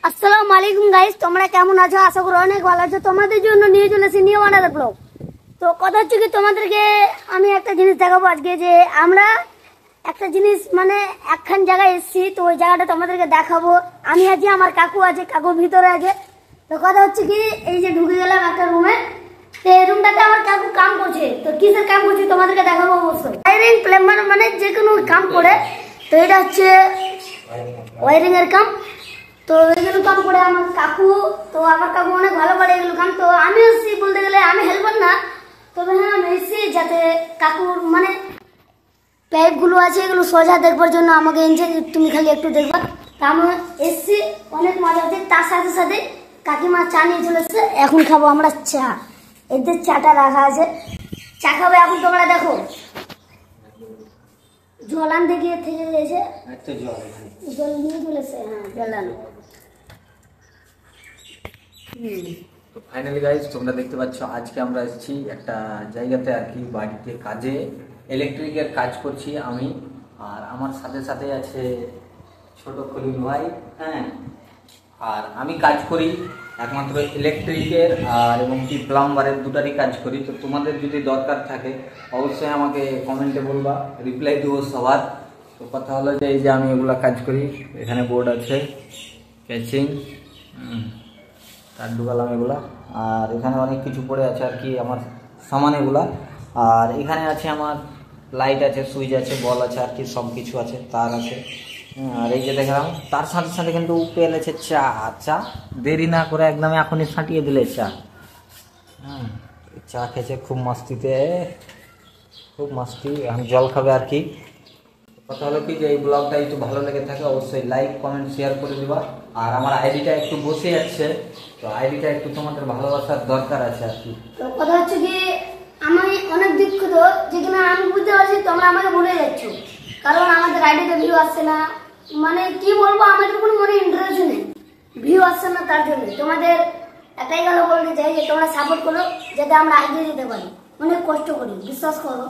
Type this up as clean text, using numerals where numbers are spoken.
আসসালামু আলাইকুম গাইস, তোমরা কেমন আছো? আশা করি অনেক ভালো আছো। তোমাদের জন্য নিয়ে চলেছি নিউ আনাদার ব্লগ। তো কথা হচ্ছে কি, তোমাদেরকে আমি একটা জিনিস দেখাবো আজকে, যে আমরা একটা জিনিস মানে একখান জায়গায় এসেছি। তো ওই জায়গাটা তোমাদেরকে দেখাবো। আমি আছি, আমার কাকু আছে, কাকুর ভিতরে আছে। তো কথা হচ্ছে কি, এই যে ঢুকে গেলাম একটা রুমে। তো এই রুমটাতে আমার কাকু কাম করছে। তো কিসের কাম করছে তোমাদেরকে দেখাবো অবশ্যই। ওয়ারিং প্লাম্বার মানে যে কোনো কাম করে। তো এটা হচ্ছে ওয়ারিং এর কাম। তো এগুলো কাম করে আমার কাকু। তো আমার কাকু অনেক ভালো করে এগুলো কাম। তো আমি এসেছি, বলতে গেলে আমি হেল্পার না, তবে হ্যাঁ আমি এসেছি যাতে কাকুর মানে পাইপ গুলো আছে এগুলো সোজা দেখবার জন্য আমাকে এনেছে, তুমি খালি একটু দেখবা। তা আমি এসেছি, অনেক মজা হচ্ছে। তার সাথে সাথে কাকিমা চা নিয়ে চলে এসছে। এখন খাবো আমরা চা। এদের চাটা রাখা আছে, চা খাবে এখন। তোমরা দেখো জল আনতে গিয়ে থেকে গেছে, জল নিয়ে চলে এসছে। হ্যাঁ, জল আনো। তো ফাইনালি গাইজ, তোমরা দেখতে পাচ্ছ আজকে আমরা এসেছি একটা জায়গাতে আর কি, বাড়িতে কাজে ইলেকট্রিকের কাজ করছি আমি। আর আমার সাথে সাথে আছে ছোট খলিল ভাই। হ্যাঁ, আর আমি কাজ করি একমাত্র ইলেকট্রিকের আর এবং কি প্লাম্বারের, দুটারই কাজ করি। তো তোমাদের যদি দরকার থাকে অবশ্যই আমাকে কমেন্টে বলবা, রিপ্লাই দেবো সবার। তো কথা হলো যে এই যে আমি এগুলা কাজ করি, এখানে বোর্ড আছে, ক্যাচিং, তার ঢুকালাম এগুলা। আর এখানে অনেক কিছু পড়ে আছে আর কি আমার সামান এগুলা। আর এখানে আছে আমার লাইট আছে, সুইচ আছে, বল আছে আর কি, সব কিছু আছে, তার আছে। আর এই যে দেখলাম তার সাথে সাথে কিন্তু উপেল আছে চা। চা দেরি না করে একদম এখনই ছাটিয়ে দিলে চা। চা খেয়েছে খুব মাস্তিতে, খুব মাস্তি। এখন জল খাবে আর কি। কথা হলো কি যে এই ব্লগটা একটু ভালো লেগে থাকে অবশ্যই লাইক কমেন্ট শেয়ার করে দিবা। আর আমার আইডিটা একটু বসে যাচ্ছে, তো আইডিটা একটু তোমাদের ভালোবাসার দরকার আছে আর কি। তো কথা হচ্ছে কি, আমি অনেক দুঃখিত, যেখানে আমি বুঝতে পারছি তোমরা আমাকে ভুলে যাচ্ছ, কারণ আমাদের আইডিতে ভিউ আসছে না। মানে কি বলবো, আমাদের কোনো মনে ইন্টারেস্ট নেই, ভিউ আসছে না। তার জন্য তোমাদের একটাই কথা বলতে চাই যে তোমরা সাপোর্ট করো, যাতে আমরা আইডিয়া দিতে পারি। অনেক কষ্ট করি, বিশ্বাস করো।